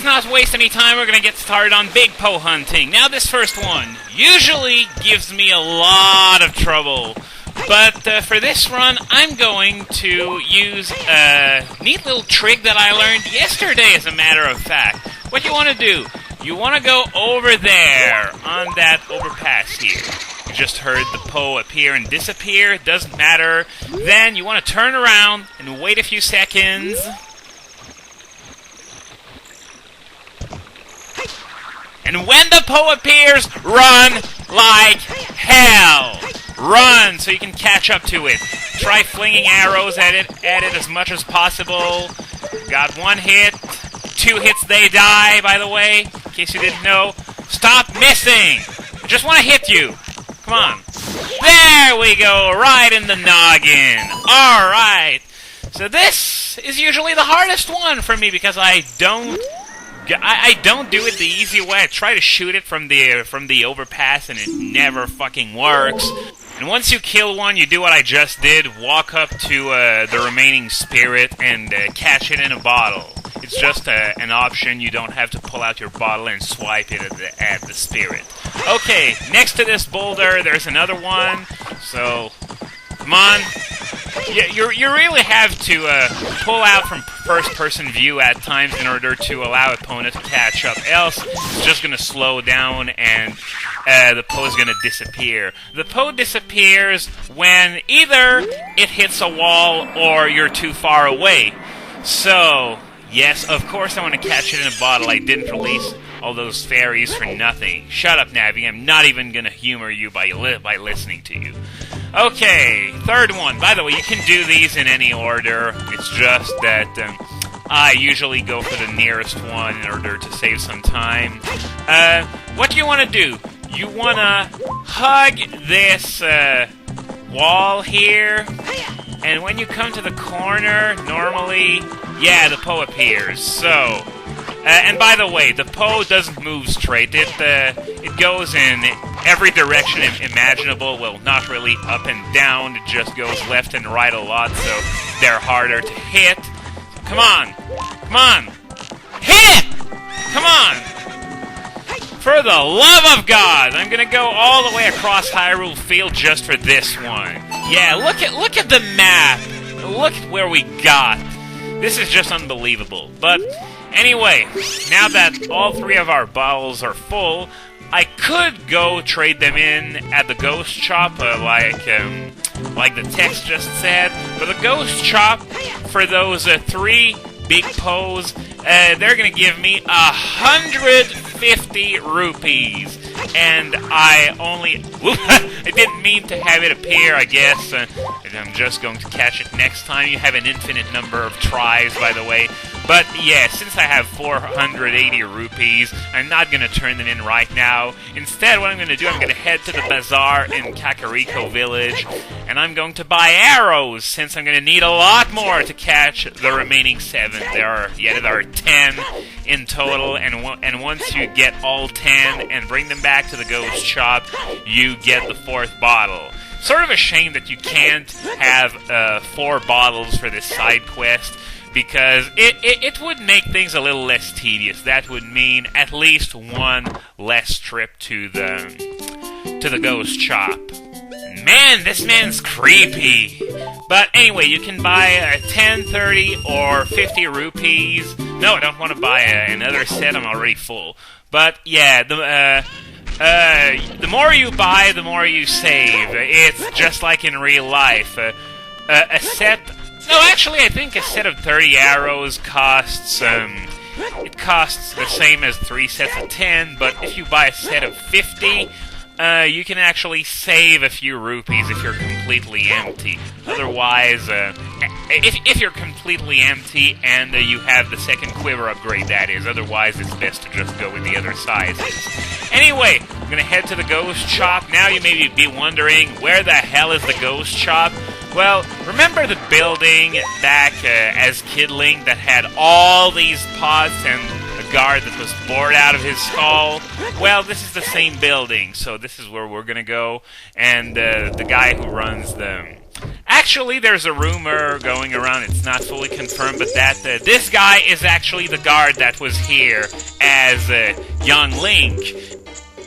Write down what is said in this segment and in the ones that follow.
let's not waste any time. We're going to get started on big Poe hunting. Now, this first one usually gives me a lot of trouble. But for this run, I'm going to use a neat little trick that I learned yesterday, as a matter of fact. What you want to do, you want to go over there on that overpass here. You just heard the Poe appear and disappear. It doesn't matter. Then you want to turn around and wait a few seconds. And when the Poe appears, run like hell. Run so you can catch up to it. Try flinging arrows at it as much as possible. Got one hit. 2 hits, they die, by the way, in case you didn't know. Stop missing! I just want to hit you. Come on. There we go, right in the noggin. Alright. So this is usually the hardest one for me because I don't do it the easy way. I try to shoot it from the overpass and it never fucking works. And once you kill one, you do what I just did. Walk up to the remaining spirit and catch it in a bottle. It's just an option. You don't have to pull out your bottle and swipe it at the spirit. Okay, next to this boulder, there's another one. So, come on. You really have to pull out from first-person view at times in order to allow opponent to catch up. Else, it's just going to slow down and the Poe is going to disappear. The Poe disappears when either it hits a wall or you're too far away. So, yes, of course I want to catch it in a bottle. I didn't release all those fairies for nothing. Shut up, Navi. I'm not even going to humor you by listening to you. Okay, third one. By the way, you can do these in any order. It's just that I usually go for the nearest one in order to save some time. What do you want to do? You want to hug this wall here, and when you come to the corner, normally, yeah, the Poe appears. So, and by the way, the Poe doesn't move straight. It goes in every direction imaginable. Well, not really up and down. It just goes left and right a lot, so they're harder to hit. Come on. Come on. Hit! Come on! For the love of God! I'm gonna go all the way across Hyrule Field just for this one. Yeah, look at the map. Look at where we got. This is just unbelievable. But anyway, now that all 3 of our bottles are full, I could go trade them in at the Ghost Shop, like the text just said. But the Ghost Shop, for those 3 big Poes, they're gonna give me 150 rupees. And I only... I didn't mean to have it appear, I guess. I'm just going to catch it next time. You have an infinite number of tries, by the way. But yeah, since I have 480 rupees, I'm not going to turn them in right now. Instead, what I'm going to do, I'm going to head to the Bazaar in Kakariko Village, and I'm going to buy arrows, since I'm going to need a lot more to catch the remaining 7. There are 10 in total, and once you get all 10 and bring them back to the Ghost Shop, you get the 4th bottle. Sort of a shame that you can't have 4 bottles for this side quest, because it would make things a little less tedious. That would mean at least 1 less trip to the Ghost Shop. Man, this man's creepy. But anyway, you can buy 10, 30, or 50 rupees. No, I don't want to buy another set. I'm already full. But yeah, the more you buy, the more you save. It's just like in real life. A set... No, actually, I think a set of 30 arrows costs... it costs the same as 3 sets of 10, but if you buy a set of 50... you can actually save a few rupees if you're completely empty. Otherwise, if you're completely empty and you have the second quiver upgrade, that is. Otherwise, it's best to just go with the other sizes. Anyway, I'm gonna head to the Ghost Shop. Now you may be wondering, where the hell is the Ghost Shop? Well, remember the building back as Kid Link that had all these pots and a guard that was bored out of his skull? Well, this is the same building, so this is where we're gonna go. And the guy who runs the Actually, there's a rumor going around, it's not fully confirmed, but that this guy is actually the guard that was here as young Link.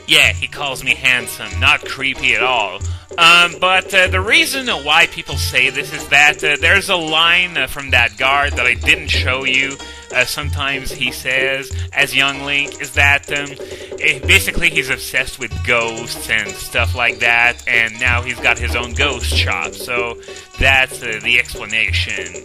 Yeah, he calls me handsome, not creepy at all. But the reason why people say this is that there's a line from that guard that I didn't show you. Sometimes he says, as young Link, is that basically he's obsessed with ghosts and stuff like that, and now he's got his own ghost shop. So that's the explanation.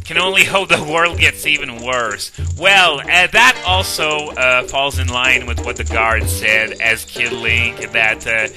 Can only hope the world gets even worse. Well, that also falls in line with what the guard said as Kid Link, that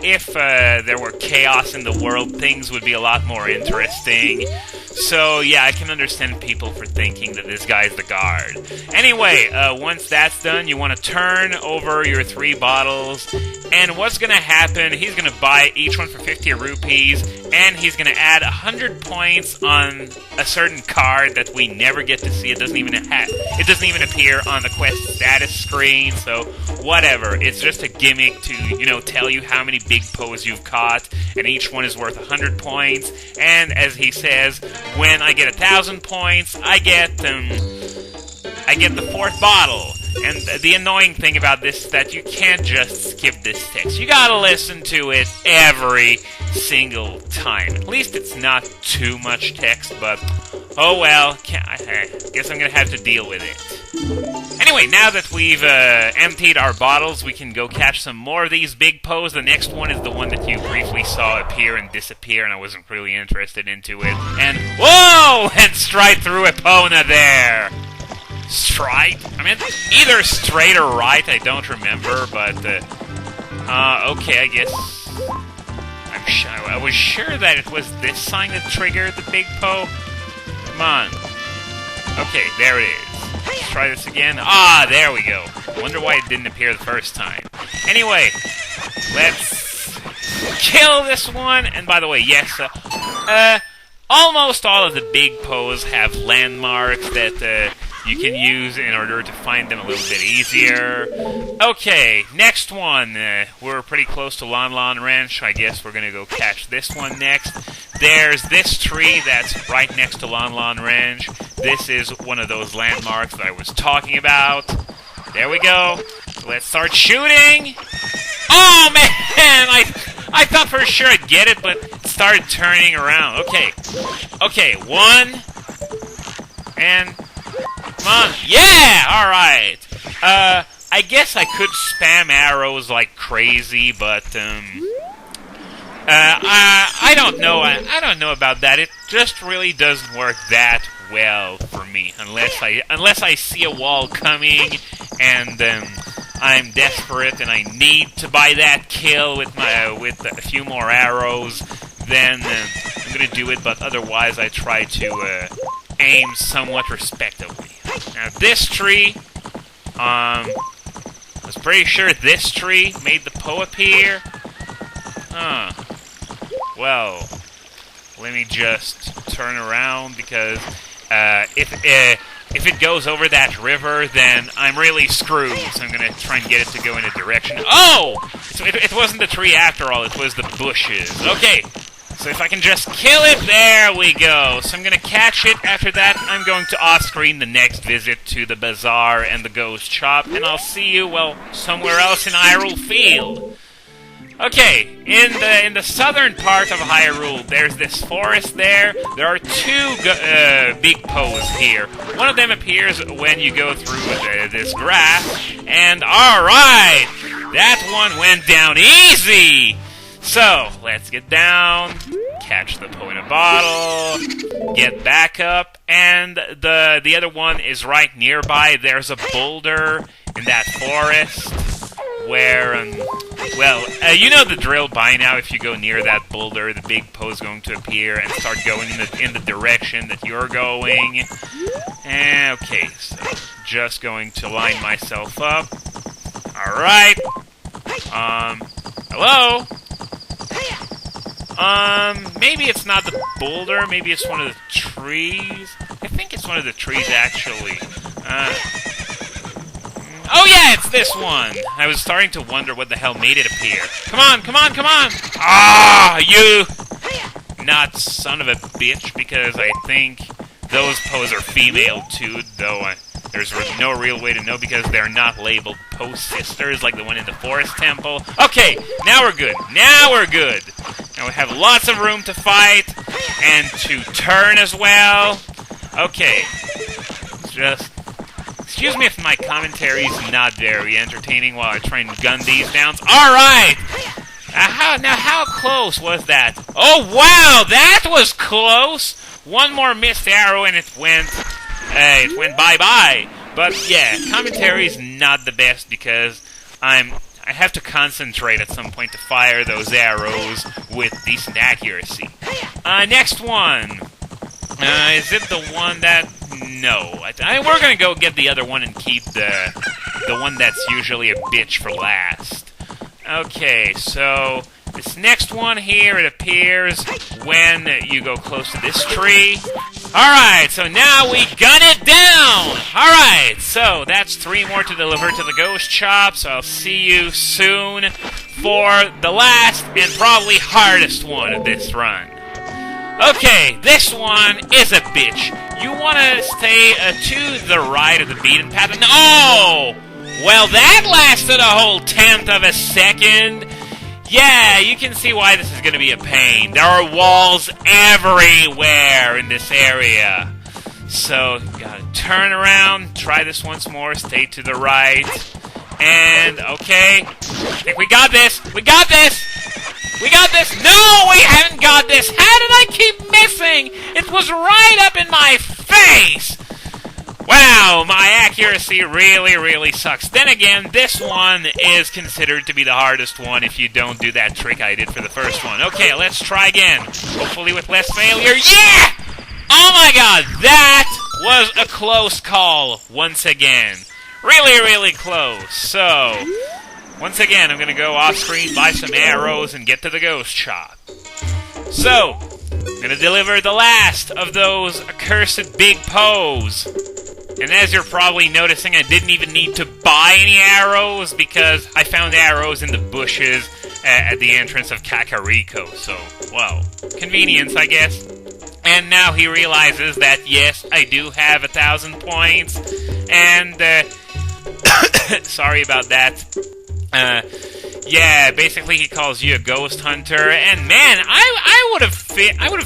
if there were chaos in the world, things would be a lot more interesting. So, yeah, I can understand people for thinking that this guy's the guard. Anyway, once that's done, you want to turn over your 3 bottles, and what's going to happen, he's going to buy each one for 50 rupees, and he's going to add 100 points on a certain card that we never get to see. It doesn't even appear on the quest status screen, so whatever. It's just a gimmick to, tell you how many big Poes you've caught, and each one is worth 100 points, and as he says, when I get 1,000 points, I get the 4th bottle. And the annoying thing about this is that you can't just skip this text. You gotta listen to it every single time. At least it's not too much text, but oh well, I guess I'm gonna have to deal with it. Anyway, now that we've emptied our bottles, we can go catch some more of these big Poes. The next one is the one that you briefly saw appear and disappear, and I wasn't really interested into it. And, whoa! And straight through Epona there! Straight? I mean, either straight or right, I don't remember, but, okay, I guess... I was sure that it was this sign that triggered the big Poe. Come on. Okay, there it is. Let's try this again. Ah, there we go. Wonder why it didn't appear the first time. Anyway, let's kill this one. And by the way, yes, almost all of the big Poes have landmarks that you can use in order to find them a little bit easier. Okay, next one. We're pretty close to Lon Lon Ranch. I guess we're going to go catch this one next. There's this tree that's right next to Lon Lon Ranch. This is one of those landmarks that I was talking about. There we go. Let's start shooting. Oh, man! I thought for sure I'd get it, but it started turning around. Okay. Okay, 1. And... come on. Yeah! Alright. I guess I could spam arrows like crazy, but, I don't know. I don't know about that. It just really doesn't work that well for me. Unless I see a wall coming, and, I'm desperate and I need to buy that kill with a few more arrows, then, I'm gonna do it, but otherwise I try to, aim somewhat respectively. Now this tree, I was pretty sure this tree made the Poe appear. Huh. Well, let me just turn around, because if it goes over that river, then I'm really screwed. So I'm gonna try and get it to go in a direction. Oh! It wasn't the tree after all, it was the bushes. Okay. So if I can just kill it, there we go. So I'm going to catch it. After that, I'm going to off-screen the next visit to the Bazaar and the Ghost Shop, and I'll see you, well, somewhere else in Hyrule Field. Okay, in the southern part of Hyrule, there's this forest there. There are 2 big Poes here. One of them appears when you go through this grass, and alright! That one went down easy! So, let's get down, catch the Poe in a bottle, get back up, and the other one is right nearby. There's a boulder in that forest where, well, you know the drill by now. If you go near that boulder, the big Poe's going to appear and start going in the direction that you're going. Okay, so just going to line myself up. Alright. Hello? Maybe it's not the boulder, maybe it's one of the trees. I think it's one of the trees, actually. Oh yeah, it's this one! I was starting to wonder what the hell made it appear. Come on, come on, come on! Ah, you! not son of a bitch, because I think those Poes are female too, though there's no real way to know because they're not labeled Poe sisters like the one in the Forest Temple. Okay, now we're good. Now we're good. Now we have lots of room to fight and to turn as well. Okay. Just excuse me if my commentary is not very entertaining while I try and gun these down. Alright! How close was that? Oh, wow! That was close! One more missed arrow and it went bye-bye. But yeah, commentary is not the best because I have to concentrate at some point to fire those arrows with decent accuracy. Next one. Is it the one that... No. We're gonna go get the other one and keep the one that's usually a bitch for last. Okay, so... this next one here, it appears when you go close to this tree. Alright, so now we gun it down! Alright, so that's 3 more to deliver to the ghost shop, so I'll see you soon for the last and probably hardest one of this run. Okay, this one is a bitch. You want to stay to the right of the beaten path. And oh! Well, that lasted a whole 1/10 of a second. Yeah, you can see why this is going to be a pain. There are walls everywhere in this area. So, you gotta turn around, try this once more, stay to the right. And, okay. I think we got this! We got this! We got this! No, we haven't got this! How did I keep missing? It was right up in my face! Wow, my accuracy really, really sucks. Then again, this one is considered to be the hardest one if you don't do that trick I did for the first one. Okay, let's try again. Hopefully with less failure. Yeah! Oh my god, that was a close call once again. Really, really close. So, once again, I'm going to go off-screen, buy some arrows, and get to the ghost shop. So, I'm going to deliver the last of those accursed big Poes. And as you're probably noticing, I didn't even need to buy any arrows because I found arrows in the bushes at the entrance of Kakariko. So, well, convenience, I guess. And now he realizes that, yes, I do have 1,000 points. And, sorry about that. Yeah, basically he calls you a ghost hunter, and man, I would have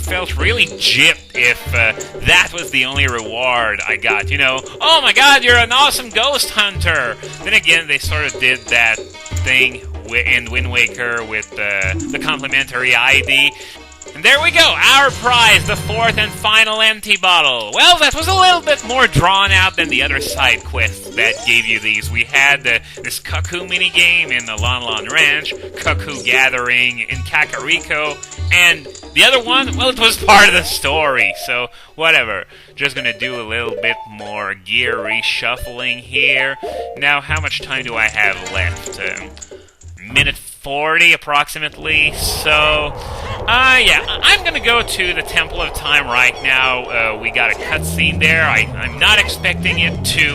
felt really gypped if that was the only reward I got. You know, oh my god, you're an awesome ghost hunter. Then again, they sort of did that thing in Wind Waker with the complimentary ID. And there we go, our prize, the 4th and final empty bottle. Well, that was a little bit more drawn out than the other side quests that gave you these. We had this Cuckoo minigame in the Lon Lon Ranch, Cuckoo Gathering in Kakariko, and the other one, well, it was part of the story, so whatever. Just gonna do a little bit more gear reshuffling here. Now, how much time do I have left? Minute 40 approximately, so yeah, I'm gonna go to the Temple of Time right now. We got a cutscene there. I'm not expecting it to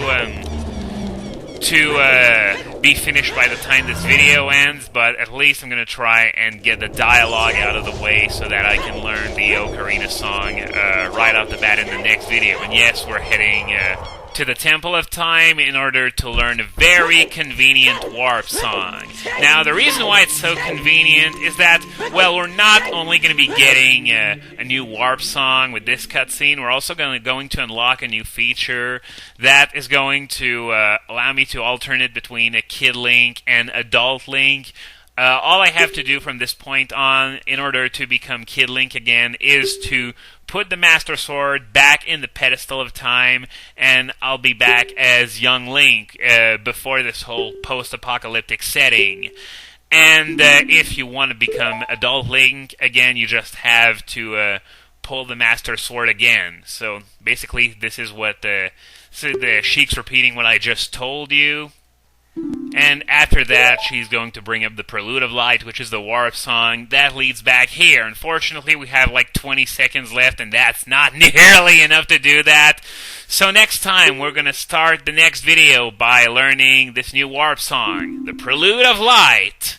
be finished by the time this video ends, but at least I'm gonna try and get the dialogue out of the way so that I can learn the Ocarina song right off the bat in the next video. And yes, we're heading to the Temple of Time in order to learn a very convenient warp song. Now, the reason why it's so convenient is that, well, we're not only going to be getting a new warp song with this cutscene, we're also going to unlock a new feature that is going to allow me to alternate between a Kid Link and Adult Link. All I have to do from this point on, in order to become Kid Link again, is to put the Master Sword back in the pedestal of time, and I'll be back as young Link before this whole post-apocalyptic setting. And if you want to become Adult Link again, you just have to pull the Master Sword again. So basically, this is what the Sheik's repeating what I just told you. And after that, she's going to bring up the Prelude of Light, which is the warp song. That leads back here. Unfortunately, we have like 20 seconds left, and that's not nearly enough to do that. So next time, we're going to start the next video by learning this new warp song, the Prelude of Light.